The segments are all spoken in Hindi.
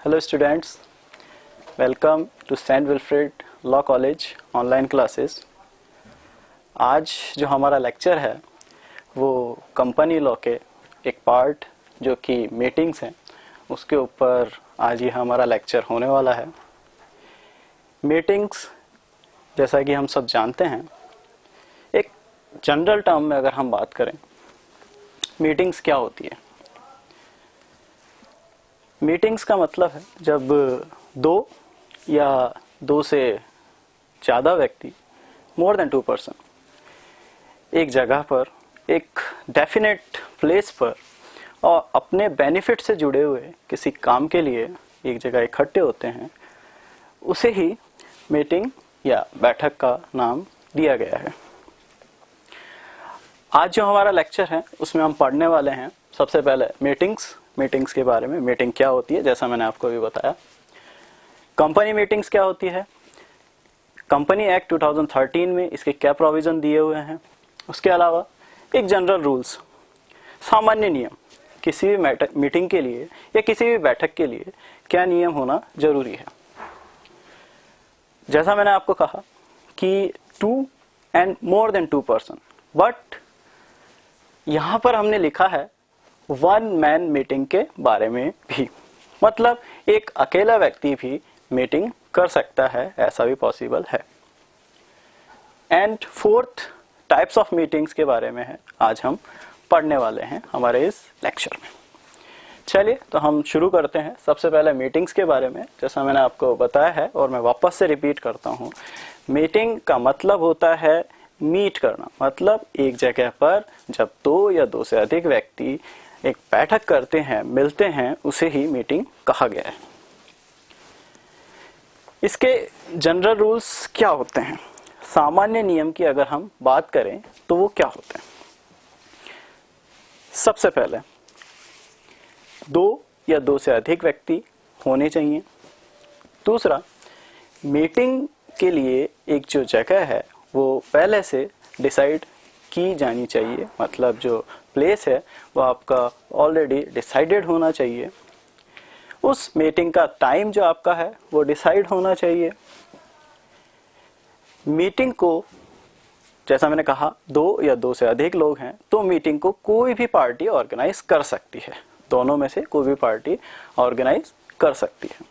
Hello students, welcome to Saint Wilfred law college online classes. आज जो हमारा लेक्चर है वो कंपनी लॉ के एक पार्ट जो कि मीटिंग्स हैं उसके ऊपर आज ये हमारा लेक्चर होने वाला है। मीटिंग्स जैसा कि हम सब जानते हैं, एक जनरल टर्म में अगर हम बात करें मीटिंग्स क्या होती है। मीटिंग्स का मतलब है जब दो या दो से ज़्यादा व्यक्ति, मोर देन 2 पर्सन, एक जगह पर एक डेफिनेट प्लेस पर और अपने बेनिफिट से जुड़े हुए किसी काम के लिए एक जगह इकट्ठे होते हैं, उसे ही मीटिंग या बैठक का नाम दिया गया है। आज जो हमारा लेक्चर है उसमें हम पढ़ने वाले हैं सबसे पहले मीटिंग्स के बारे में। मीटिंग क्या होती है, जैसा मैंने आपको अभी बताया। कंपनी मीटिंग्स क्या होती है, कंपनी एक्ट 2013 में इसके क्या प्रोविजन दिए हुए हैं। उसके अलावा एक जनरल रूल्स, सामान्य नियम, किसी भी मीटिंग के लिए या किसी भी बैठक के लिए क्या नियम होना जरूरी है। जैसा मैंने आपको कहा कि 2 and more than 2 person, but यहां पर हमने लिखा है 1 मैन मीटिंग के बारे में भी, मतलब एक अकेला व्यक्ति भी मीटिंग कर सकता है, ऐसा भी पॉसिबल है। And 4th types of meetings के बारे में है आज हम पढ़ने वाले हैं हमारे इस लेक्चर में। चलिए तो हम शुरू करते हैं। सबसे पहले मीटिंग्स के बारे में जैसा मैंने आपको बताया है और मैं वापस से रिपीट करता हूँ, मीटिंग का मतलब होता है मीट करना, मतलब एक जगह पर जब 2 या 2 से अधिक व्यक्ति एक बैठक करते हैं, मिलते हैं, उसे ही मीटिंग कहा गया है। इसके जनरल रूल्स क्या होते हैं, सामान्य नियम की अगर हम बात करें तो वो क्या होते हैं। सबसे पहले 2 या 2 से अधिक व्यक्ति होने चाहिए। दूसरा, मीटिंग के लिए एक जो जगह है वो पहले से डिसाइड की जानी चाहिए, मतलब जो प्लेस है वो आपका ऑलरेडी डिसाइडेड होना चाहिए। उस मीटिंग का टाइम जो आपका है वो डिसाइड होना चाहिए। मीटिंग को, जैसा मैंने कहा, 2 या 2 से अधिक लोग हैं तो मीटिंग को कोई भी पार्टी ऑर्गेनाइज कर सकती है, दोनों में से कोई भी पार्टी ऑर्गेनाइज कर सकती है।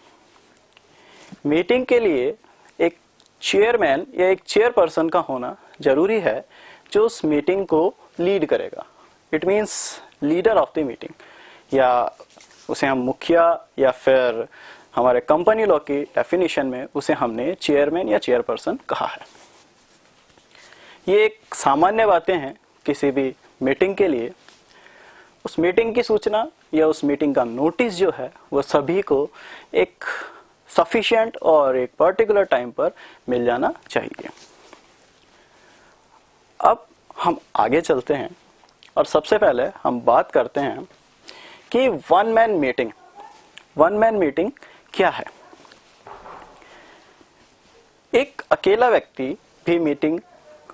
मीटिंग के लिए एक चेयरमैन या एक चेयरपर्सन का होना जरूरी है जो उस मीटिंग को लीड करेगा। It means leader of the meeting, या उसे हम मुखिया, या फिर हमारे कंपनी लॉ की डेफिनेशन में उसे हमने चेयरमैन या चेयरपर्सन कहा है। ये एक सामान्य बातें हैं किसी भी मीटिंग के लिए। उस मीटिंग की सूचना या उस मीटिंग का नोटिस जो है वो सभी को एक सफिशिएंट और एक पर्टिकुलर टाइम पर मिल जाना चाहिए। अब हम आगे चलते हैं और सबसे पहले हम बात करते हैं कि 1 मैन मीटिंग क्या है। एक अकेला व्यक्ति भी मीटिंग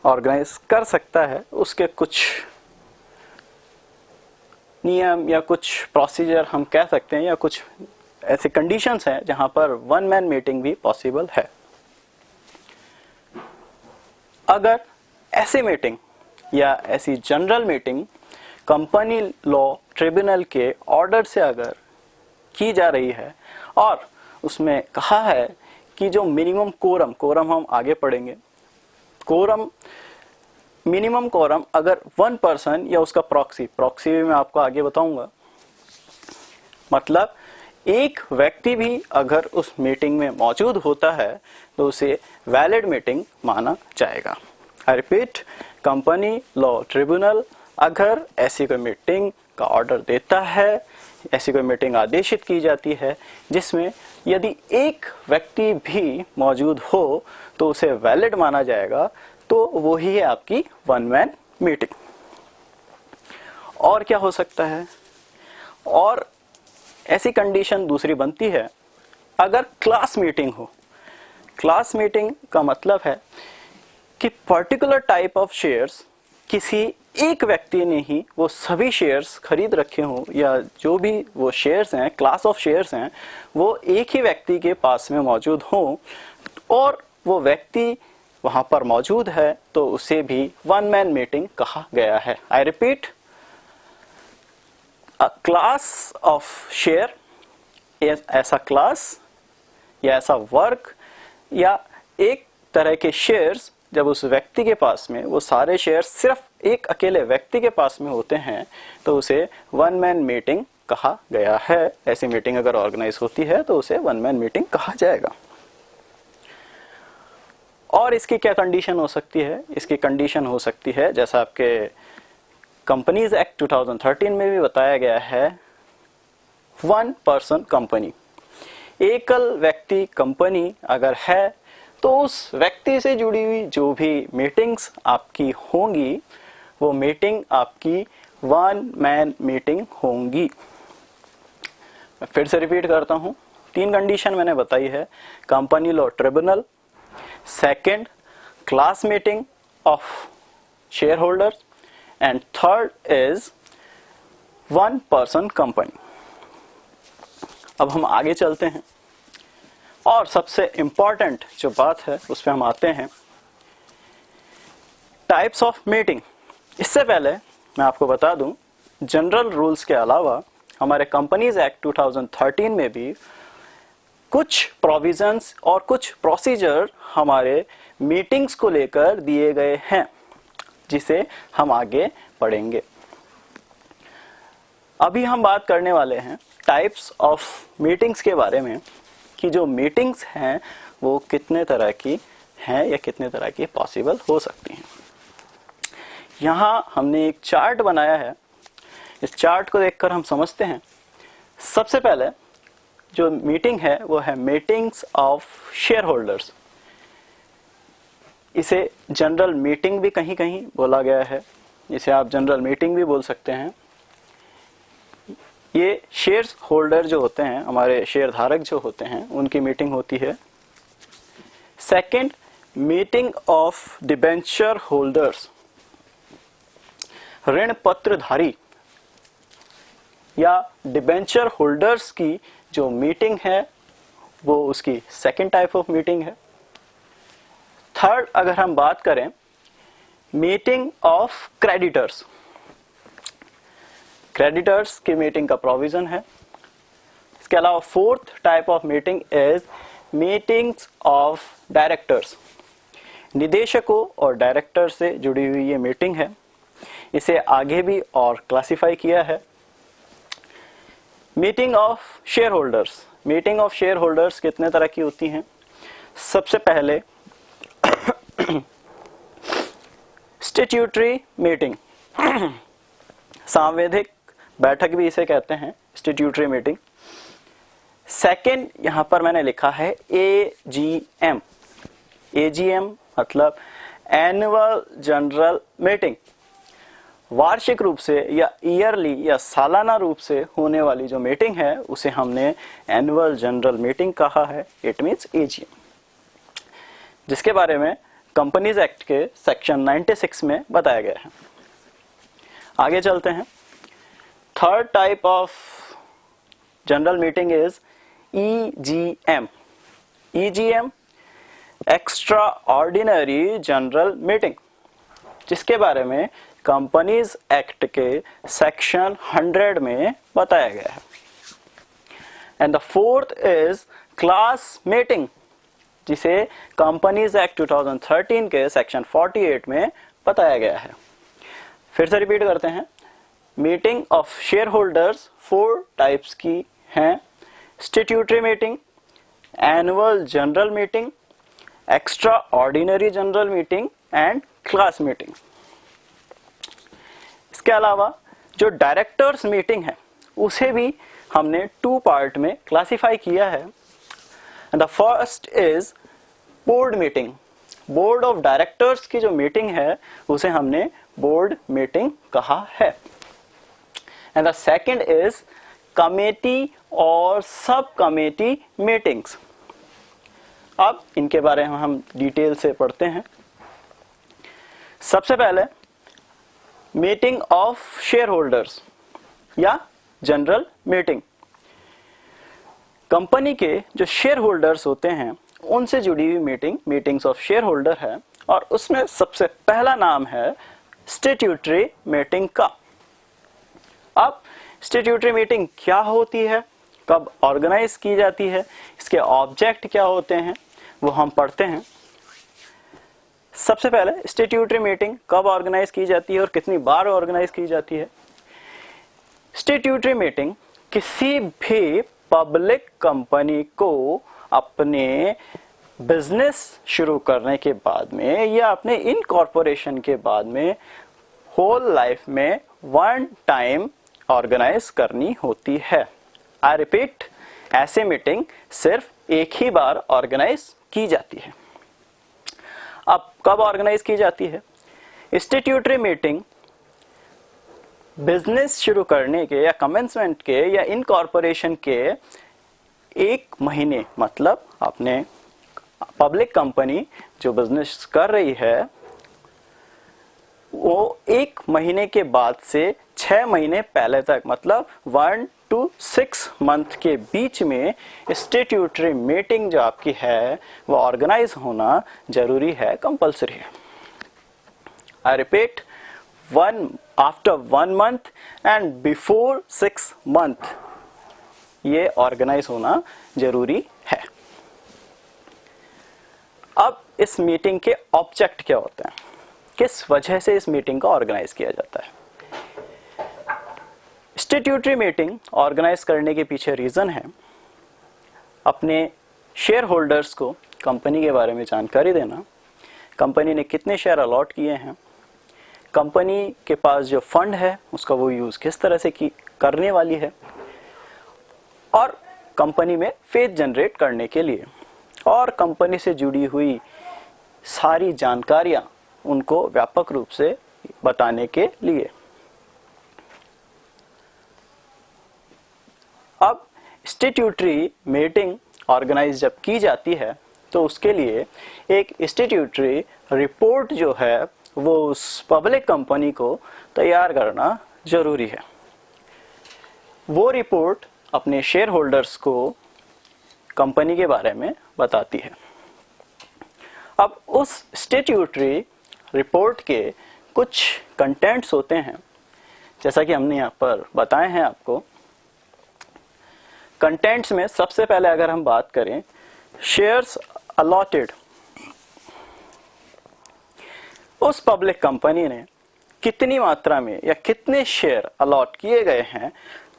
ऑर्गेनाइज कर सकता है, उसके कुछ नियम या कुछ प्रोसीजर हम कह सकते हैं, या कुछ ऐसे कंडीशंस हैं जहां पर 1 मैन मीटिंग भी पॉसिबल है। अगर ऐसी मीटिंग या ऐसी general meeting company law tribunal के ऑर्डर से अगर की जा रही है और उसमें कहा है कि जो मिनिमम कोरम हम आगे पढ़ेंगे, मिनिमम कोरम अगर 1 पर्सन या उसका प्रॉक्सी भी मैं आपको आगे बताऊंगा, मतलब एक व्यक्ति भी अगर उस मीटिंग में मौजूद होता है तो उसे वैलिड मीटिंग माना जाएगा। I repeat, company law tribunal अगर ऐसी कोई मीटिंग का ऑर्डर देता है, ऐसी कोई मीटिंग आदेशित की जाती है जिसमें यदि एक व्यक्ति भी मौजूद हो तो उसे वैलिड माना जाएगा, तो वो ही है आपकी 1 मैन मीटिंग। और क्या हो सकता है, और ऐसी कंडीशन दूसरी बनती है अगर क्लास मीटिंग हो। क्लास मीटिंग का मतलब है कि पर्टिकुलर टाइप ऑफ शेयर्स किसी एक व्यक्ति ने ही वो सभी शेयर्स खरीद रखे हों, या जो भी वो शेयर्स हैं, क्लास ऑफ शेयर्स हैं, वो एक ही व्यक्ति के पास में मौजूद हों और वो व्यक्ति वहां पर मौजूद है, तो उसे भी वन मैन मीटिंग कहा गया है। I repeat, a class of share, ऐसा क्लास या ऐसा वर्क या एक तरह के शेयर्स जब उस व्यक्ति के पास में वो सारे शेयर्स सिर्फ एक अकेले व्यक्ति के पास में होते हैं, तो उसे वन मैन मीटिंग कहा गया है। ऐसी मीटिंग अगर ऑर्गेनाइज होती है तो उसे वन मैन मीटिंग कहा जाएगा। और इसकी क्या कंडीशन हो सकती है? इसकी कंडीशन हो सकती है, जैसा आपके कंपनीज एक्ट 2013 में भी बताया गया है, वन पर्सन कंपनी। एकल व्यक्ति कंपनी अगर है तो उस व्यक्ति से जुड़ी हुई जो भी मीटिंग्स आपकी होंगी, वो मीटिंग आपकी वन मैन मीटिंग होंगी। मैं फिर से रिपीट करता हूं, 3 कंडीशन मैंने बताई है। Company law tribunal, second class meeting of share holders, and third is one person company. अब हम आगे चलते हैं और सबसे इंपॉर्टेंट जो बात है उस पर हम आते हैं, टाइप्स ऑफ मीटिंग। इससे पहले मैं आपको बता दूं, जनरल रूल्स के अलावा हमारे कंपनीज एक्ट 2013 में भी कुछ प्रोविजंस और कुछ प्रोसीजर हमारे मीटिंग्स को लेकर दिए गए हैं, जिसे हम आगे पढ़ेंगे। अभी हम बात करने वाले हैं टाइप्स ऑफ मीटिंग्स के बारे में, कि जो मीटिंग्स हैं वो कितने तरह की हैं या कितने तरह की पॉसिबल हो सकती हैं। यहां हमने एक चार्ट बनाया है, इस चार्ट को देखकर हम समझते हैं। सबसे पहले जो मीटिंग है वो है मीटिंग्स ऑफ शेयर होल्डर्स। इसे जनरल मीटिंग भी कहीं कहीं बोला गया है, इसे आप जनरल मीटिंग भी बोल सकते हैं। ये शेयर होल्डर जो होते हैं, हमारे शेयर धारक जो होते हैं, उनकी मीटिंग होती है। Second, meeting of debenture holders, ऋण पत्रधारी या डिबेंचर होल्डर्स की जो मीटिंग है वो उसकी सेकंड टाइप ऑफ मीटिंग है। थर्ड, अगर हम बात करें मीटिंग ऑफ क्रेडिटर्स, क्रेडिटर्स की मीटिंग का प्रोविजन है। इसके अलावा fourth type of meeting is meetings of directors, निदेशकों और डायरेक्टर से जुड़ी हुई ये मीटिंग है। इसे आगे भी और क्लासिफाई किया है। Meeting of share holders, meeting of share holders कितने तरह की होती हैं? सबसे पहले स्टैट्यूटरी मीटिंग, सांवैधिक बैठक भी इसे कहते हैं, स्टैट्यूटरी मीटिंग। सेकंड, यहां पर मैंने लिखा है एजीएम, एजीएम मतलब एनुअल जनरल मीटिंग, वार्षिक रूप से या ईयरली या सालाना रूप से होने वाली जो मीटिंग है उसे हमने एनुअल जनरल मीटिंग कहा है। इट मींस एजीएम, जिसके बारे में कंपनीज एक्ट के सेक्शन 96 में बताया गया है। आगे चलते हैं। Third type of general meeting is EGM, EGM extra ordinary general meeting, जिसके बारे में कंपनीज एक्ट के सेक्शन 100 में बताया गया है। And the fourth is class meeting, जिसे कंपनीज एक्ट 2013 के सेक्शन 48 में बताया गया है। फिर से रिपीट करते हैं, meeting of share holders 4 types की हैं, statutory meeting, annual general meeting, extra ordinary general meeting and class meeting. इसके अलावा जो डायरेक्टर्स मीटिंग है उसे भी हमने 2 पार्ट में क्लासिफाई किया है। The first is board meeting, board of directors की जो मीटिंग है उसे हमने बोर्ड मीटिंग कहा है। And the second is committee और सब कमेटी मीटिंग्स। अब इनके बारे में हम डिटेल से पढ़ते हैं। सबसे पहले मीटिंग ऑफ शेयर होल्डर्स या जनरल मीटिंग। कंपनी के जो शेयर होल्डर्स होते हैं उनसे जुड़ी हुई meeting meetings of share holder है, और उसमें सबसे पहला नाम है स्टैट्यूटरी मीटिंग का। अब स्टैट्यूटरी मीटिंग क्या होती है, कब ऑर्गेनाइज की जाती है, इसके ऑब्जेक्ट क्या होते हैं, वो हम पढ़ते हैं। सबसे पहले स्टैट्यूटरी मीटिंग कब ऑर्गेनाइज की जाती है और कितनी बार ऑर्गेनाइज की जाती है। स्टैट्यूटरी मीटिंग किसी भी पब्लिक कंपनी को अपने बिजनेस शुरू करने के बाद में या अपने इनकॉर्पोरेशन के बाद में होल लाइफ में वन टाइम ऑर्गेनाइज करनी होती है। आई रिपीट, ऐसे मीटिंग सिर्फ एक ही बार ऑर्गेनाइज की जाती है। अब कब ऑर्गेनाइज की जाती है? स्टैट्यूटरी मीटिंग बिजनेस शुरू करने के या कमेंसमेंट के या इनकॉर्पोरेशन के एक महीने, मतलब अपने पब्लिक कंपनी जो बिजनेस कर रही है वो एक महीने के बाद से 6 महीने पहले तक, मतलब 1 to 6 मंथ के बीच में स्टैट्यूटरी मीटिंग जो आपकी है वो ऑर्गेनाइज होना जरूरी है, कंपल्सरी है। I repeat, after 1 month and before 6 month ये ऑर्गेनाइज होना जरूरी है। अब इस मीटिंग के ऑब्जेक्ट क्या होते हैं, किस वजह से इस मीटिंग को ऑर्गेनाइज किया जाता है। स्टैट्यूटरी मीटिंग ऑर्गेनाइज करने के पीछे रीजन है अपने शेयर होल्डर्स को कंपनी के बारे में जानकारी देना, कंपनी ने कितने शेयर अलॉट किए हैं, कंपनी के पास जो फंड है उसका वो यूज किस तरह से करने वाली है, और कंपनी में फेथ जनरेट करने के लिए, और कंपनी से जुड़ी हुई सारी जानकारियां उनको व्यापक रूप से बताने के लिए। अब स्टैट्यूटरी मीटिंग ऑर्गेनाइज जब की जाती है तो उसके लिए एक स्टैट्यूटरी रिपोर्ट जो है वो उस पब्लिक कंपनी को तैयार करना जरूरी है। वो रिपोर्ट अपने शेयर होल्डर्स को कंपनी के बारे में बताती है। अब उस स्टैट्यूटरी रिपोर्ट के कुछ कंटेंट्स होते हैं, जैसा कि हमने यहाँ पर बताए हैं आपको। कंटेंट्स में सबसे पहले अगर हम बात करें शेयर्स अलॉटेड, उस पब्लिक कंपनी ने कितनी मात्रा में या कितने शेयर अलॉट किए गए हैं,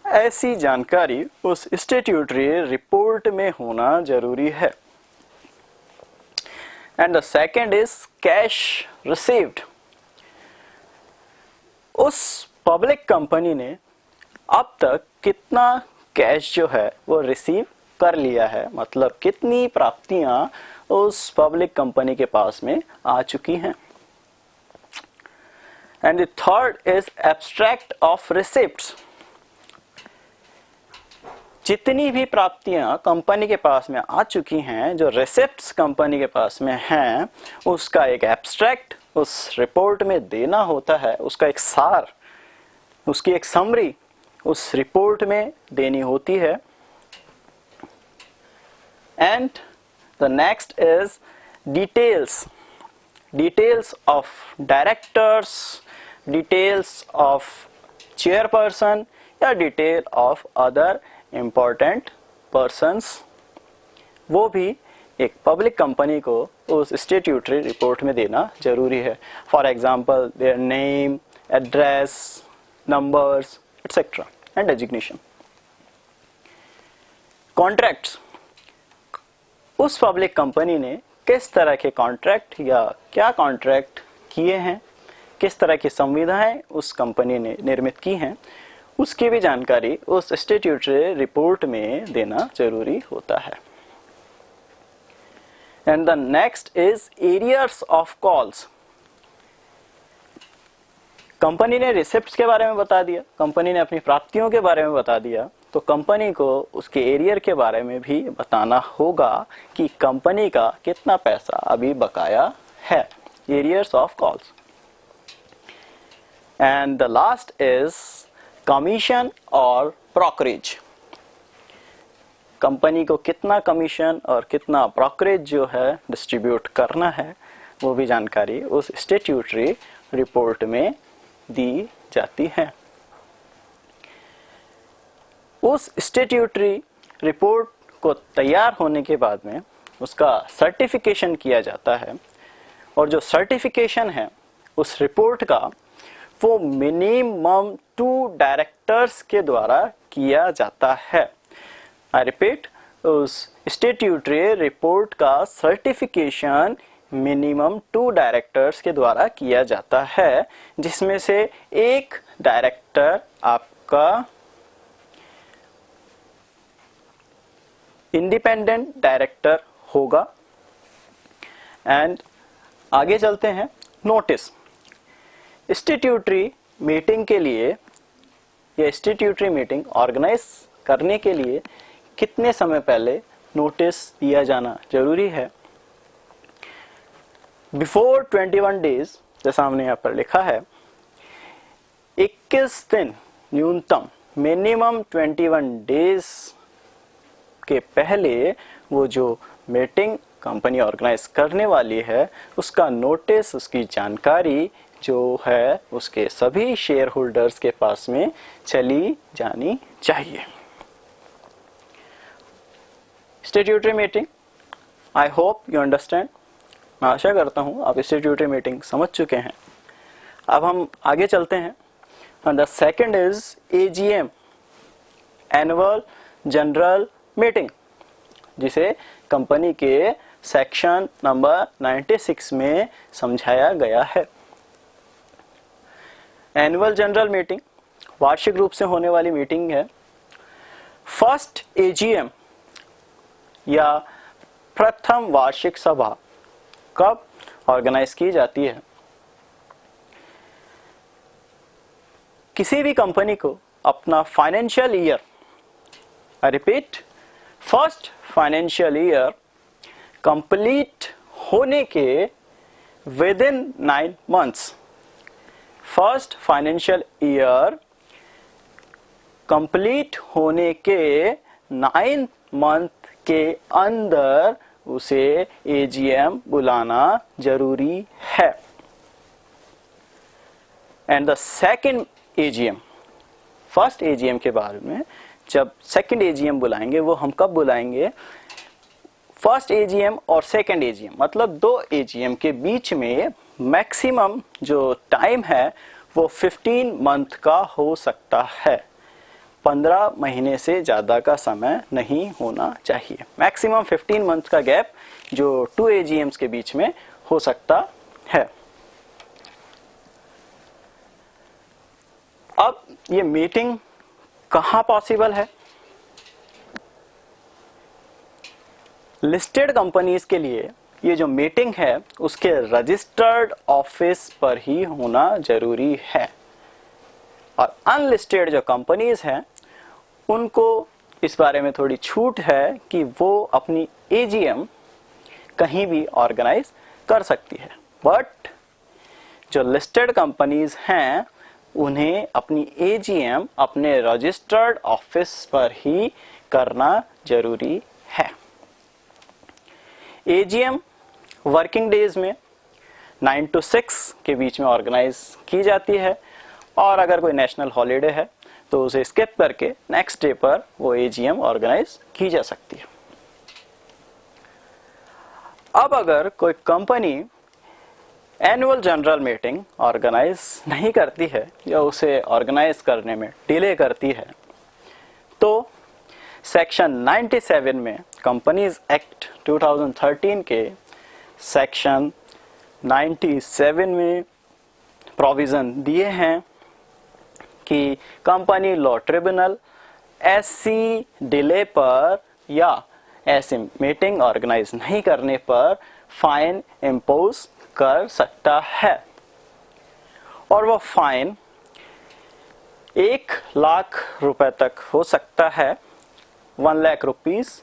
ऐसी जानकारी उस स्टैट्यूटरी रिपोर्ट में होना जरूरी है। And the second is cash received, उस पब्लिक कंपनी ने अब तक कितना कैश जो है वो रिसीव कर लिया है, मतलब कितनी प्राप्तियां उस पब्लिक कंपनी के पास में आ चुकी हैं। And the third is abstract of receipts, जितनी भी प्राप्तियां कंपनी के पास में आ चुकी हैं, जो रिसिप्ट्स कंपनी के पास में हैं, उसका एक एब्स्ट्रैक्ट उस रिपोर्ट में देना होता है, उसका एक सार, उसकी एक समरी उस रिपोर्ट में देनी होती है। And the next is details of directors, details of chairperson या detail of other important persons, वो भी एक पब्लिक कंपनी को उस स्टैट्यूटरी रिपोर्ट में देना जरूरी है। For example their name, address, numbers etcetera and designation. Contracts, उस पब्लिक कंपनी ने किस तरह के कॉन्ट्रैक्ट या क्या कॉन्ट्रैक्ट किए हैं, किस तरह की संविधाएं उस कंपनी ने निर्मित की हैं, उसकी भी जानकारी उस स्टैट्यूटरी रिपोर्ट में देना जरूरी होता है। And the next is arrears of calls, company ने रिसिप्ट्स के बारे में बता दिया, कंपनी ने अपनी प्राप्तियों के बारे में बता दिया, तो कंपनी को उसके एरियर के बारे में भी बताना होगा कि कंपनी का कितना पैसा अभी बकाया है। Arrears of calls. And the last is commission और ब्रोकरेज। कंपनी को कितना कमीशन और कितना ब्रोकरेज जो है डिस्ट्रीब्यूट करना है, वो भी जानकारी उस स्टैट्यूटरी रिपोर्ट में दी जाती है। उस स्टैट्यूटरी रिपोर्ट को तैयार होने के बाद में उसका सर्टिफिकेशन किया जाता है, और जो सर्टिफिकेशन है उस रिपोर्ट का, वो मिनिमम 2 डायरेक्टर्स के द्वारा किया जाता है। आई रिपीट, उस स्टैट्यूटरी रिपोर्ट का सर्टिफिकेशन मिनिमम 2 डायरेक्टर्स के द्वारा किया जाता है, जिसमें से एक डायरेक्टर आपका इंडिपेंडेंट डायरेक्टर होगा। एंड आगे चलते हैं। नोटिस, स्टैट्यूटरी मीटिंग के लिए या स्टैट्यूटरी मीटिंग ऑर्गेनाइज करने के लिए कितने समय पहले नोटिस दिया जाना जरूरी है? बिफोर 21 डेज, जैसा हमने यहाँ पर लिखा है, 21 दिन न्यूनतम, मिनिमम 21 डेज के पहले वो जो मीटिंग कंपनी ऑर्गेनाइज करने वाली है उसका नोटिस, उसकी जानकारी जो है उसके सभी शेयर होल्डर्स के पास में चली जानी चाहिए। Statutory meeting, I hope you understand. मैं आशा करता हूँ आप स्टैट्यूटरी मीटिंग समझ चुके हैं। अब हम आगे चलते हैं। The second is AGM, annual general meeting, जिसे कंपनी के सेक्शन नंबर 96 में समझाया गया है। एनुअल जनरल मीटिंग वार्षिक रूप से होने वाली मीटिंग है। फर्स्ट एजीएम या प्रथम वार्षिक सभा कब ऑर्गेनाइज की जाती है? किसी भी कंपनी को अपना financial year, I repeat, first financial year complete होने के with in 9 months, first financial year complete होने के 9 मंथ के अंदर उसे एजीएम बुलाना जरूरी है। And the second AGM, first AGM के बारे में जब सेकंड एजीएम बुलाएंगे, वो हम कब बुलाएंगे? फर्स्ट एजीएम और सेकंड एजीएम, मतलब 2 एजीएम के बीच में मैक्सिमम जो टाइम है वो 15 मंथ का हो सकता है। 15 महीने से ज्यादा का समय नहीं होना चाहिए। मैक्सिमम 15 मंथ का गैप जो 2 एजीएम्स के बीच में हो सकता है। अब ये मीटिंग कहाँ पॉसिबल है? लिस्टेड कंपनीज के लिए ये जो मीटिंग है उसके रजिस्टर्ड ऑफिस पर ही होना जरूरी है, और अनलिस्टेड जो कंपनीज हैं उनको इस बारे में थोड़ी छूट है कि वो अपनी एजीएम कहीं भी ऑर्गेनाइज कर सकती है। बट जो लिस्टेड कंपनीज हैं उन्हें अपनी एजीएम अपने रजिस्टर्ड ऑफिस पर ही करना जरूरी है। एजीएम वर्किंग डेज में 9 to 6 के बीच में ऑर्गेनाइज की जाती है, और अगर कोई नेशनल हॉलीडे है तो उसे स्किप करके नेक्स्ट डे पर वो एजीएम ऑर्गेनाइज की जा सकती है। अब अगर कोई company annual general meeting organise नहीं करती है या उसे ऑर्गेनाइज करने में डिले करती है, तो सेक्शन 97 में कंपनीज एक्ट 2013 के सेक्शन 97 में प्रोविजन दिए हैं कि कंपनी लॉ ट्रिब्यूनल ऐसी डिले पर या ऐसी मीटिंग ऑर्गेनाइज नहीं करने पर फाइन इम्पोज कर सकता है, और वो फाइन 1 लाख रुपए तक हो सकता है, 1 लाख रुपीस।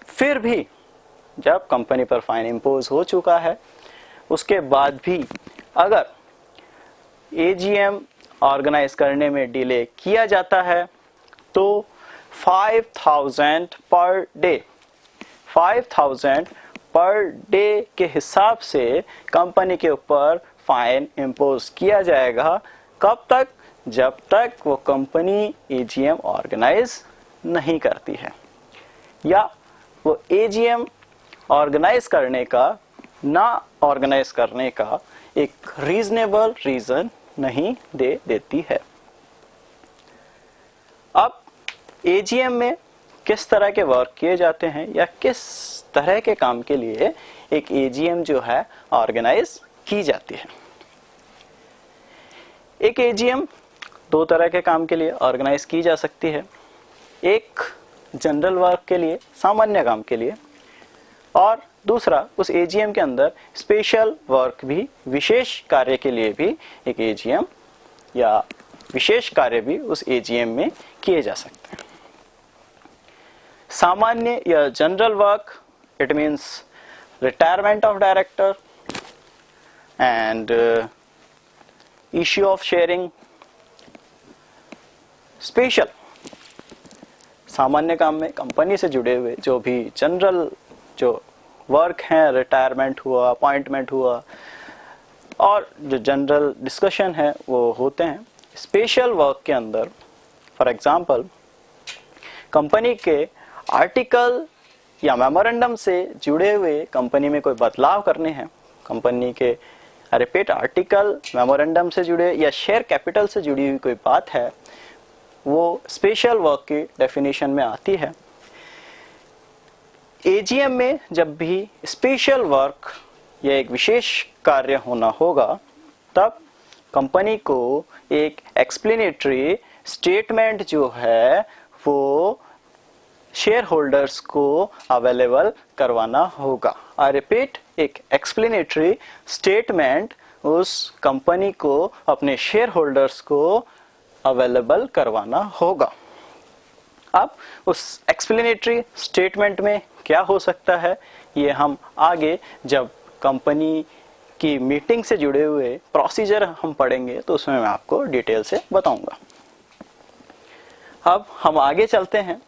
फिर भी जब कंपनी पर फाइन इम्पोज हो चुका है उसके बाद भी अगर एजीएम ऑर्गेनाइज करने में डिले किया जाता है तो 5,000 पर डे 5,000 पर डे के हिसाब से कंपनी के ऊपर फाइन इम्पोज किया जाएगा। कब तक? जब तक वो कंपनी एजीएम ऑर्गेनाइज नहीं करती है या वो एजीएम ऑर्गेनाइज करने का ना ऑर्गेनाइज करने का एक रीजनेबल रीजन नहीं दे देती है। अब एजीएम में किस तरह के वर्क किए जाते हैं या किस तरह के काम के लिए एक एजीएम जो है ऑर्गेनाइज की जाती है। एक एजीएम दो तरह के काम के लिए ऑर्गेनाइज की जा सकती है, एक जनरल वर्क के लिए, सामान्य काम के लिए, और दूसरा उस एजीएम के अंदर स्पेशल वर्क भी, विशेष कार्य के लिए भी एक एजीएम या विशेष कार्य भी उस एजीएम में किए जा सकते हैं। सामान्य या general work, it means retirement of director and issue of sharing. Special सामान्य काम में कंपनी से जुड़े हुए जो भी जनरल जो वर्क हैं, रिटायरमेंट हुआ, अपॉइंटमेंट हुआ और जो जनरल डिस्कशन है वो होते हैं। स्पेशल वर्क के अंदर फॉर एग्जांपल कंपनी के आर्टिकल या मेमोरेंडम से जुड़े हुए कंपनी में कोई बदलाव करने हैं, कंपनी के रिपीट आर्टिकल मेमोरेंडम से जुड़े या शेयर कैपिटल से जुड़ी हुई कोई बात है, वो स्पेशल वर्क की डेफिनेशन में आती है। एजीएम में जब भी स्पेशल वर्क या एक विशेष कार्य होना होगा तब कंपनी को एक एक्सप्लेनेटरी स्टेटमेंट जो है वो शेयर होल्डर्स को अवेलेबल करवाना होगा। आई रिपीट, एक एक्सप्लेनेटरी स्टेटमेंट उस कंपनी को अपने शेयर होल्डर्स को अवेलेबल करवाना होगा। अब उस एक्सप्लेनेटरी स्टेटमेंट में क्या हो सकता है ये हम आगे जब कंपनी की मीटिंग से जुड़े हुए प्रोसीजर हम पढ़ेंगे तो उसमें मैं आपको डिटेल से बताऊंगा। अब हम आगे चलते हैं।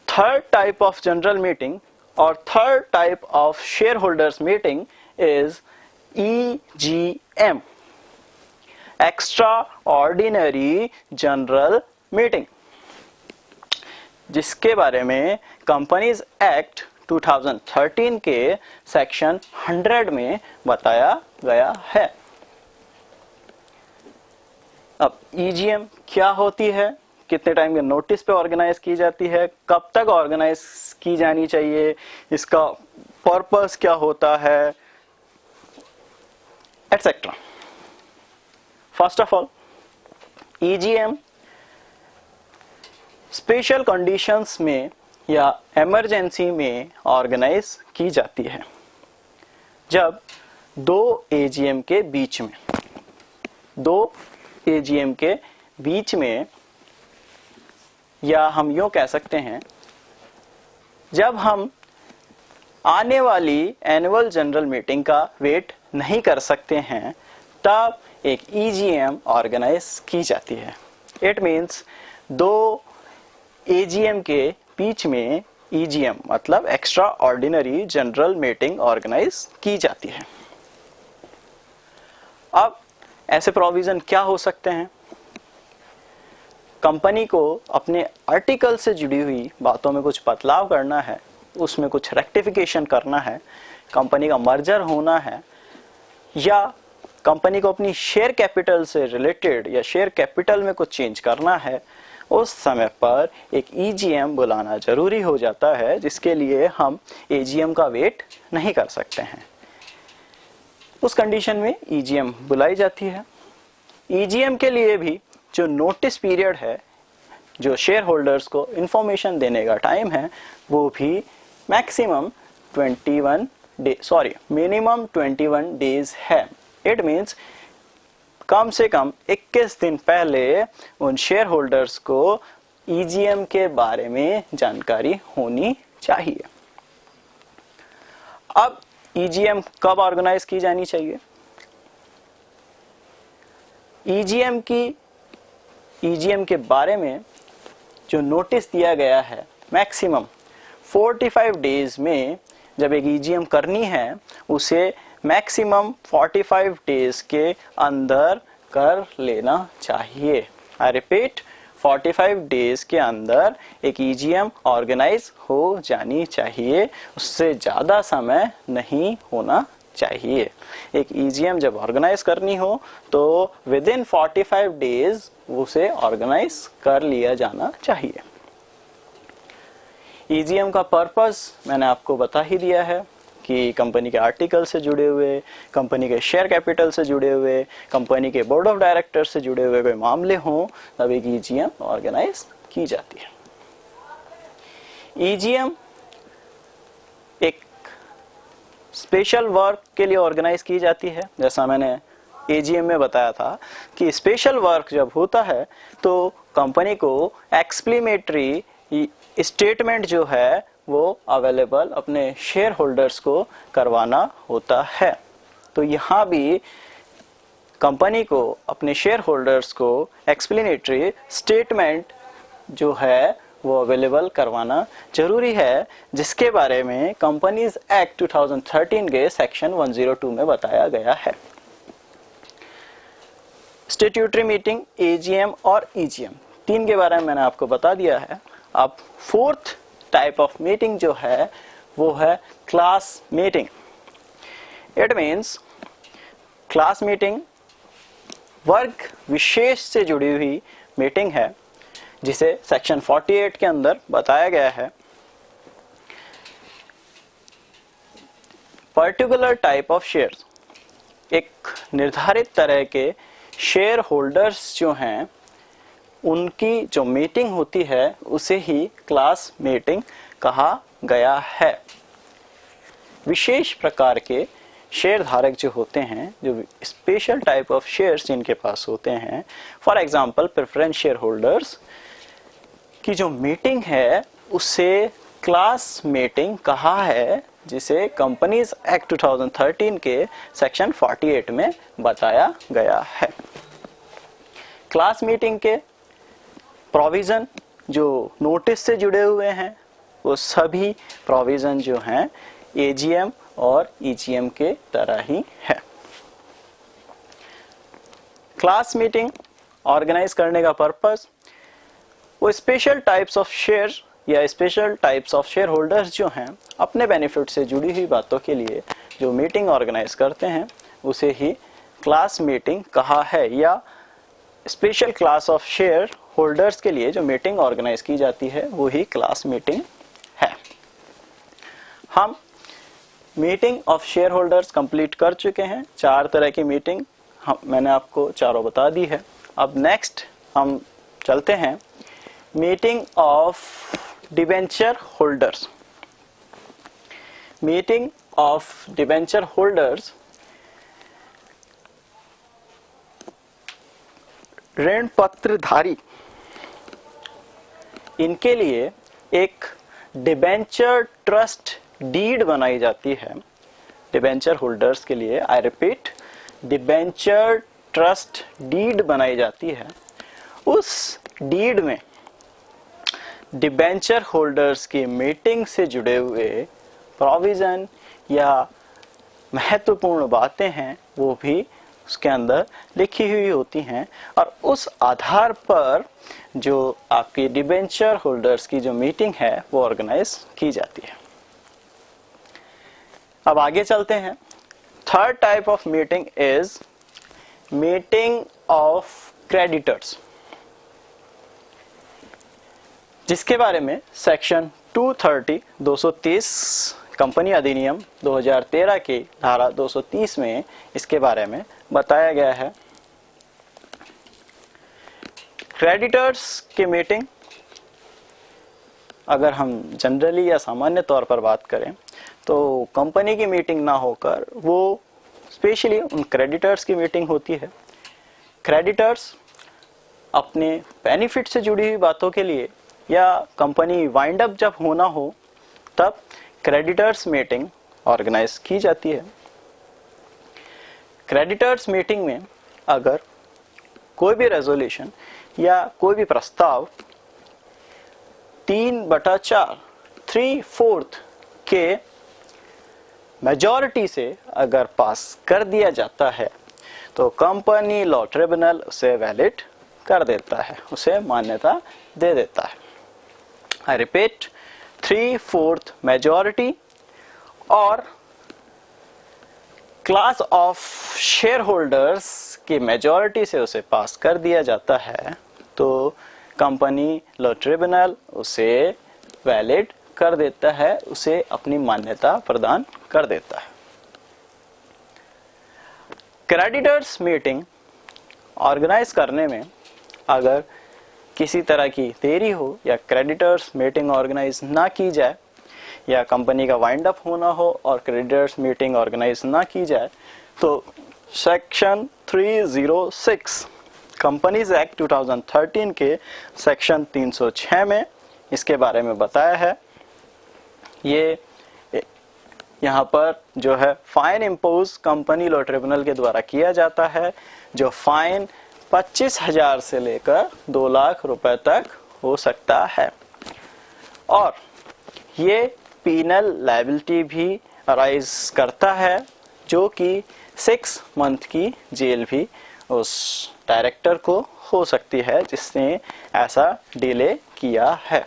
Third type of general meeting और third type of share holders meeting is EGM, extraordinary general meeting, जिसके बारे में कंपनीज एक्ट 2013 के सेक्शन 100 में बताया गया है। अब EGM क्या होती है, कितने टाइम के नोटिस पे ऑर्गेनाइज की जाती है, कब तक ऑर्गेनाइज की जानी चाहिए, इसका पर्पस क्या होता है, etcetera. First of all, EGM special conditions में या इमरजेंसी में ऑर्गेनाइज की जाती है जब दो AGM के बीच में या हम यूं कह सकते हैं जब हम आने वाली एनुअल जनरल मीटिंग का वेट नहीं कर सकते हैं तब एक EGM ऑर्गेनाइज की जाती है। इट मीन्स दो AGM के बीच में EGM मतलब extraordinary general meeting organise की जाती है। अब ऐसे प्रोविजन क्या हो सकते हैं? कंपनी को अपने आर्टिकल से जुड़ी हुई बातों में कुछ बदलाव करना है, उसमें कुछ रेक्टिफिकेशन करना है, कंपनी का मर्जर होना है, या कंपनी को अपनी शेयर कैपिटल से रिलेटेड या शेयर कैपिटल में कुछ चेंज करना है, उस समय पर एक EGM बुलाना जरूरी हो जाता है, जिसके लिए हम AGM का वेट नहीं कर सकते हैं। उस कंडीशन में EGM बुलाई जाती है। EGM के लिए भी जो नोटिस पीरियड है, जो शेयर होल्डर्स को इंफॉर्मेशन देने का टाइम है, वो भी मिनिमम 21 डेज है। इट मीन्स कम से कम 21 दिन पहले उन शेयर होल्डर्स को EGM के बारे में जानकारी होनी चाहिए। अब EGM कब ऑर्गेनाइज की जानी चाहिए? ईजीएम के बारे में जो नोटिस दिया गया है, मैक्सिमम 45 डेज में जब एक ईजीएम करनी है उसे मैक्सिमम 45 डेज के अंदर कर लेना चाहिए। आई रिपीट, 45 डेज के अंदर एक ईजीएम ऑर्गेनाइज हो जानी चाहिए, उससे ज़्यादा समय नहीं होना चाहिए। एक ईजीएम जब ऑर्गेनाइज करनी हो तो विद इन 45 डेज उसे ऑर्गेनाइज कर लिया जाना चाहिए। ईजीएम का पर्पस मैंने आपको बता ही दिया है कि कंपनी के आर्टिकल से जुड़े हुए, कंपनी के शेयर कैपिटल से जुड़े हुए, कंपनी के बोर्ड ऑफ डायरेक्टर से जुड़े हुए कोई मामले हों तब एक ईजीएम ऑर्गेनाइज की जाती है। ईजीएम एक स्पेशल वर्क के लिए ऑर्गेनाइज की जाती है। जैसा मैंने एजीएम में बताया था कि स्पेशल वर्क जब होता है तो कंपनी को एक्सप्लेनेटरी स्टेटमेंट जो है वो अवेलेबल अपने शेयर होल्डर्स को करवाना होता है। तो यहाँ भी कंपनी को अपने शेयर होल्डर्स को एक्सप्लेनेटरी स्टेटमेंट जो है वो अवेलेबल करवाना जरूरी है, जिसके बारे में कंपनीज एक्ट 2013 के सेक्शन 102 में बताया गया है। स्टैट्यूटरी मीटिंग, एजीएम और ईजीएम तीन के बारे में मैंने आपको बता दिया है। अब फोर्थ टाइप ऑफ मीटिंग जो है वो है class meeting. It means class meeting वर्ग विशेष से जुड़ी हुई मीटिंग है, जिसे सेक्शन 48 के अंदर बताया गया है। पर्टिकुलर टाइप ऑफ शेयर्स, एक निर्धारित तरह के शेयर होल्डर्स जो हैं उनकी जो मीटिंग होती है उसे ही क्लास मीटिंग कहा गया है। विशेष प्रकार के शेयर धारक जो होते हैं, जो स्पेशल टाइप ऑफ शेयर्स जिनके पास होते हैं, for example preference share holders की जो मीटिंग है उसे क्लास मीटिंग कहा है, जिसे कंपनीज एक्ट 2013 के सेक्शन 48 में बताया गया है। क्लास मीटिंग के प्रोविजन जो नोटिस से जुड़े हुए हैं वो सभी प्रोविजन जो हैं एजीएम और ईजीएम के तरह ही है। क्लास मीटिंग ऑर्गेनाइज करने का पर्पस, वो स्पेशल टाइप्स ऑफ शेयर या special types of share holders जो हैं अपने बेनिफिट से जुड़ी हुई बातों के लिए जो मीटिंग ऑर्गेनाइज करते हैं उसे ही क्लास मीटिंग कहा है, या special class of share holders के लिए जो मीटिंग ऑर्गेनाइज की जाती है वो ही क्लास मीटिंग है। हम meeting of share holders complete कर चुके हैं। 4 तरह की मीटिंग मैंने आपको चारों बता दी है। अब नेक्स्ट हम चलते हैं meeting of debenture holders. Meeting of debenture holders ऋण पत्रधारी, इनके लिए एक डिबेंचर ट्रस्ट डीड बनाई जाती है। डिबेंचर होल्डर्स के लिए, I repeat, debenture trust deed बनाई जाती है। उस डीड में डिबेंचर होल्डर्स की मीटिंग से जुड़े हुए प्रोविजन या महत्वपूर्ण बातें हैं वो भी उसके अंदर लिखी हुई होती हैं, और उस आधार पर जो आपकी डिबेंचर होल्डर्स की जो मीटिंग है वो ऑर्गेनाइज की जाती है। अब आगे चलते हैं। Third type of meeting is meeting of creditors, जिसके बारे में सेक्शन 230 कंपनी अधिनियम 2013 की धारा 230 में इसके बारे में बताया गया है। क्रेडिटर्स की मीटिंग अगर हम जनरली या सामान्य तौर पर बात करें तो कंपनी की मीटिंग ना होकर वो स्पेशली उन क्रेडिटर्स की मीटिंग होती है। क्रेडिटर्स अपने बेनिफिट से जुड़ी हुई बातों के लिए या कंपनी वाइंड अप जब होना हो तब क्रेडिटर्स मीटिंग ऑर्गेनाइज की जाती है। क्रेडिटर्स मीटिंग में अगर कोई भी रेजोल्यूशन या कोई भी प्रस्ताव 3/4 3/4 के मेजॉरिटी से अगर पास कर दिया जाता है तो कंपनी लॉ ट्रिब्यूनल उसे वैलिड कर देता है, उसे मान्यता दे देता है। आई रिपीट, 3/4 मेजॉरिटी और क्लास ऑफ शेयर होल्डर्स की मेजॉरिटी से उसे पास कर दिया जाता है तो कंपनी लॉ ट्रिब्यूनल उसे वैलिड कर देता है, उसे अपनी मान्यता प्रदान कर देता है। क्रेडिटर्स मीटिंग ऑर्गेनाइज करने में अगर किसी तरह की देरी हो या क्रेडिटर्स मीटिंग ऑर्गेनाइज ना की जाए या कंपनी का वाइंड अप होना हो और क्रेडिटर्स मीटिंग ऑर्गेनाइज ना की जाए तो सेक्शन 306 कंपनीज एक्ट 2013 के सेक्शन 306 में इसके बारे में बताया है। ये यहाँ पर जो है fine impose company law tribunal के द्वारा किया जाता है, जो फाइन 25,000 से लेकर 2 लाख रुपए तक हो सकता है और ये पीनल लायबिलिटी भी अराइज करता है जो कि 6 मंथ की जेल भी उस डायरेक्टर को हो सकती है जिसने ऐसा डिले किया है।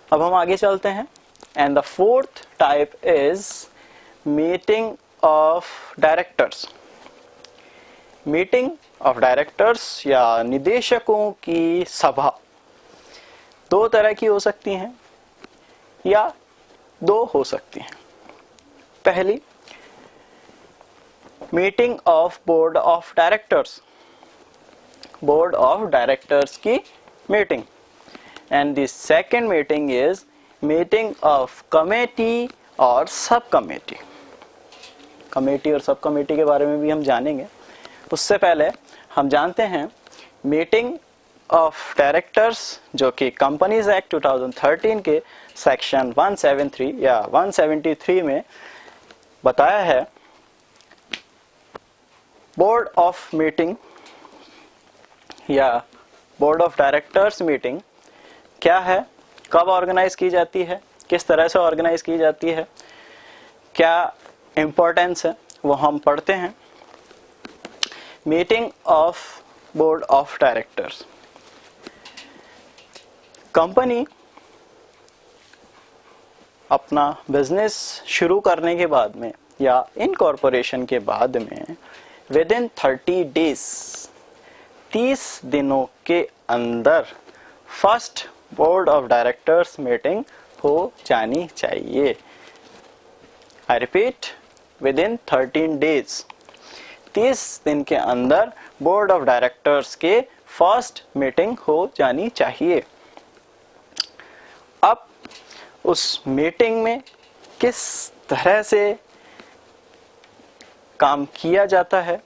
अब हम आगे चलते हैं। And the fourth type is meeting of directors. Meeting of directors या निदेशकों की सभा 2 तरह की हो सकती हैं या 2 हो सकती हैं। पहली, meeting of board of directors, board of directors की meeting. And the second meeting is meeting of committee और सब कमेटी। कमेटी और सब कमेटी के बारे में भी हम जानेंगे। उससे पहले हम जानते हैं मीटिंग ऑफ डायरेक्टर्स जो कि कंपनीज एक्ट 2013 के सेक्शन 173 या 173 में बताया है। बोर्ड ऑफ मीटिंग या बोर्ड ऑफ डायरेक्टर्स मीटिंग क्या है, कब ऑर्गेनाइज की जाती है, किस तरह से ऑर्गेनाइज की जाती है, क्या इम्पोर्टेंस है, वो हम पढ़ते हैं। Meeting of board of directors. Company अपना बिजनेस शुरू करने के बाद में या इनकॉर्पोरेशन के बाद में विद इन 30 डेज 30 दिनों के अंदर first board of directors meeting हो जानी चाहिए। I repeat, with in 13 days 30 दिन के अंदर बोर्ड ऑफ डायरेक्टर्स के फर्स्ट मीटिंग हो जानी चाहिए। अब उस मीटिंग में किस तरह से काम किया जाता है,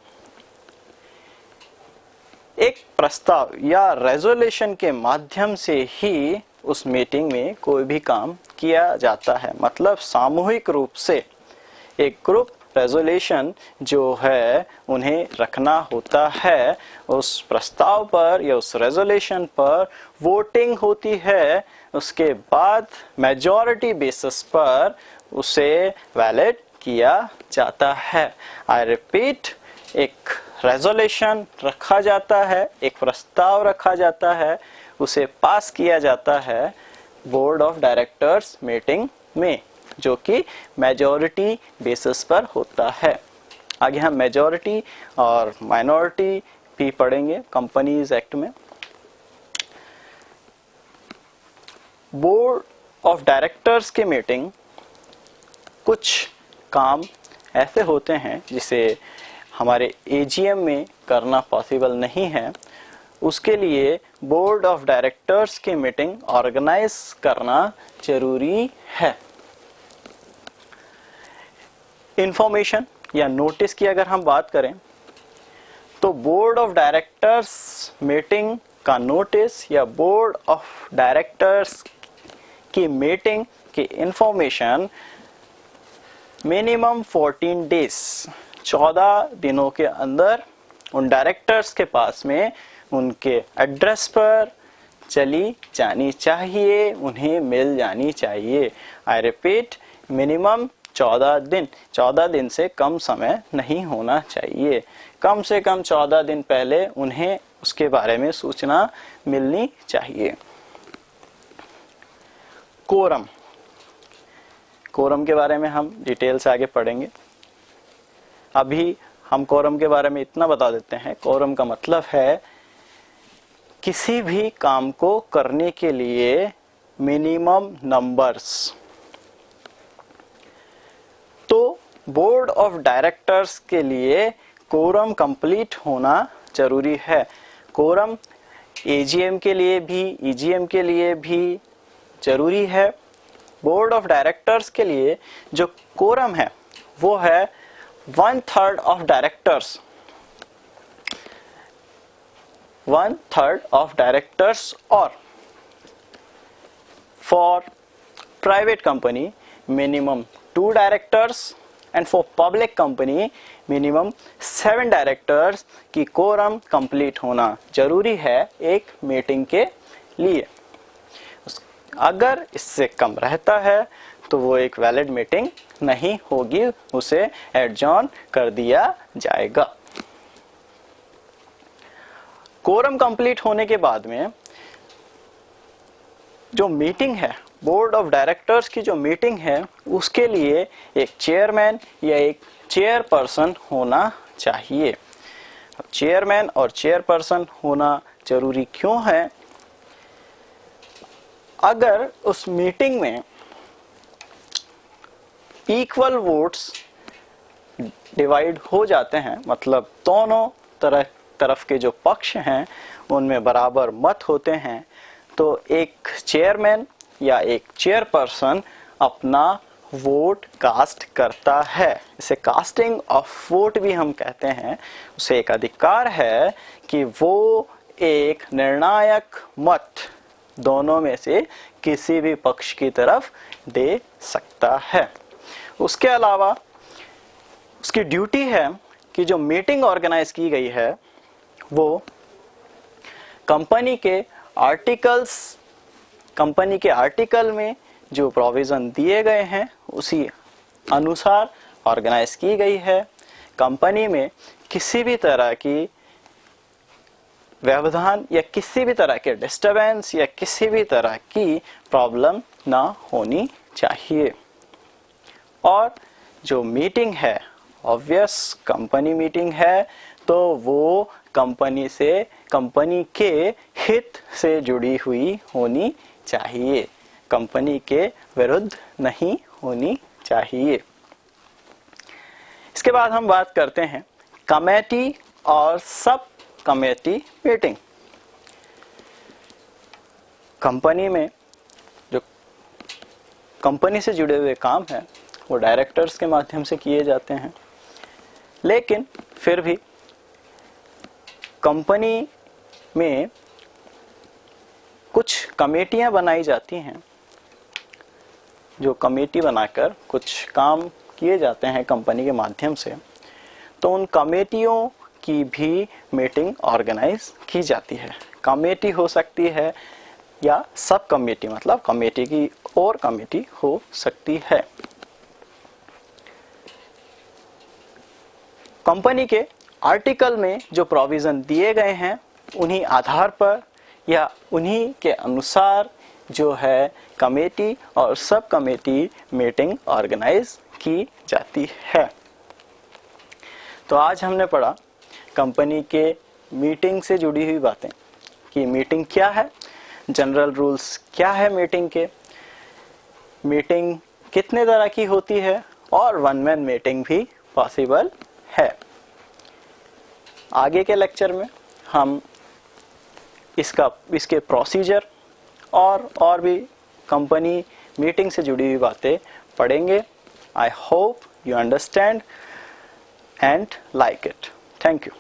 एक प्रस्ताव या रेजोल्यूशन के माध्यम से ही उस मीटिंग में कोई भी काम किया जाता है। मतलब सामूहिक रूप से एक ग्रुप रेजोल्यूशन जो है उन्हें रखना होता है, उस प्रस्ताव पर या उस रेजोल्यूशन पर वोटिंग होती है, उसके बाद मेजॉरिटी बेसिस पर उसे वैलिड किया जाता है। आई रिपीट, एक रेजोल्यूशन रखा जाता है, एक प्रस्ताव रखा जाता है, उसे पास किया जाता है बोर्ड ऑफ डायरेक्टर्स मीटिंग में, जो कि मेजॉरिटी बेसिस पर होता है। आगे हम मेजॉरिटी और माइनॉरिटी भी पढ़ेंगे कंपनीज एक्ट में। बोर्ड ऑफ डायरेक्टर्स की मीटिंग कुछ काम ऐसे होते हैं जिसे हमारे एजीएम में करना पॉसिबल नहीं है, उसके लिए बोर्ड ऑफ डायरेक्टर्स की मीटिंग ऑर्गेनाइज करना जरूरी है। इंफॉर्मेशन या नोटिस की अगर हम बात करें तो बोर्ड ऑफ डायरेक्टर्स मीटिंग का नोटिस या बोर्ड ऑफ डायरेक्टर्स की मीटिंग की इंफॉर्मेशन मिनिमम 14 डेज 14 दिनों के अंदर उन डायरेक्टर्स के पास में उनके एड्रेस पर चली जानी चाहिए, उन्हें मिल जानी चाहिए। आई रिपीट, मिनिमम 14 दिन से कम समय नहीं होना चाहिए। कम से कम 14 दिन पहले उन्हें उसके बारे में सूचना मिलनी चाहिए। कोरम के बारे में हम डिटेल से आगे पढ़ेंगे। अभी हम कोरम के बारे में इतना बता देते हैं, कोरम का मतलब है किसी भी काम को करने के लिए मिनिमम नंबर्स। तो बोर्ड ऑफ डायरेक्टर्स के लिए कोरम कंप्लीट होना जरूरी है। कोरम एजीएम के लिए भी, ईजीएम के लिए भी जरूरी है। बोर्ड ऑफ डायरेक्टर्स के लिए जो कोरम है वो है 1/3 ऑफ डायरेक्टर्स। 1/3 ऑफ डायरेक्टर्स, और for private company minimum 2 directors and for public company minimum 7 directors की कोरम कंप्लीट होना जरूरी है एक मीटिंग के लिए। अगर इससे कम रहता है तो वो एक वैलिड मीटिंग नहीं होगी, उसे एडजॉर्न कर दिया जाएगा। कोरम कंप्लीट होने के बाद में जो मीटिंग है, बोर्ड ऑफ डायरेक्टर्स की जो मीटिंग है, उसके लिए एक चेयरमैन या एक चेयरपर्सन होना चाहिए। चेयरमैन और चेयरपर्सन होना जरूरी क्यों है? अगर उस मीटिंग में इक्वल वोट्स डिवाइड हो जाते हैं, मतलब दोनों तरफ के जो पक्ष हैं उनमें बराबर मत होते हैं, तो एक चेयरमैन या एक चेयरपर्सन अपना वोट कास्ट करता है। इसे कास्टिंग ऑफ वोट भी हम कहते हैं। उसे एक अधिकार है कि वो एक निर्णायक मत दोनों में से किसी भी पक्ष की तरफ दे सकता है। उसके अलावा उसकी ड्यूटी है कि जो मीटिंग ऑर्गेनाइज की गई है वो कंपनी के आर्टिकल में जो प्रोविजन दिए गए हैं उसी अनुसार ऑर्गेनाइज की गई है। कंपनी में किसी भी तरह की व्यवधान या किसी भी तरह के डिस्टरबेंस या किसी भी तरह की प्रॉब्लम ना होनी चाहिए। और जो मीटिंग है, ऑब्वियस कंपनी मीटिंग है, तो वो कंपनी के हित से जुड़ी हुई होनी चाहिए, कंपनी के विरुद्ध नहीं होनी चाहिए। इसके बाद हम बात करते हैं कमेटी और सब कमेटी मीटिंग। कंपनी में जो कंपनी से जुड़े हुए काम है वो डायरेक्टर्स के माध्यम से किए जाते हैं, लेकिन फिर भी कंपनी में कुछ कमेटियां बनाई जाती हैं, जो कमेटी बनाकर कुछ काम किए जाते हैं कंपनी के माध्यम से। तो उन कमेटियों की भी मीटिंग ऑर्गेनाइज की जाती है। कमेटी हो सकती है या सब कमेटी, मतलब कमेटी की और कमेटी हो सकती है। कंपनी के आर्टिकल में जो प्रोविजन दिए गए हैं उन्हीं आधार पर या उन्हीं के अनुसार जो है कमेटी और सब कमेटी मीटिंग ऑर्गेनाइज की जाती है। तो आज हमने पढ़ा कंपनी के मीटिंग से जुड़ी हुई बातें, कि मीटिंग क्या है, जनरल रूल्स क्या है मीटिंग के, मीटिंग कितने तरह की होती है, और वन मैन मीटिंग भी पॉसिबल है। आगे के लेक्चर में हम इसके प्रोसीजर और भी कंपनी मीटिंग से जुड़ी हुई बातें पढ़ेंगे। I hope you understand and like it. Thank you.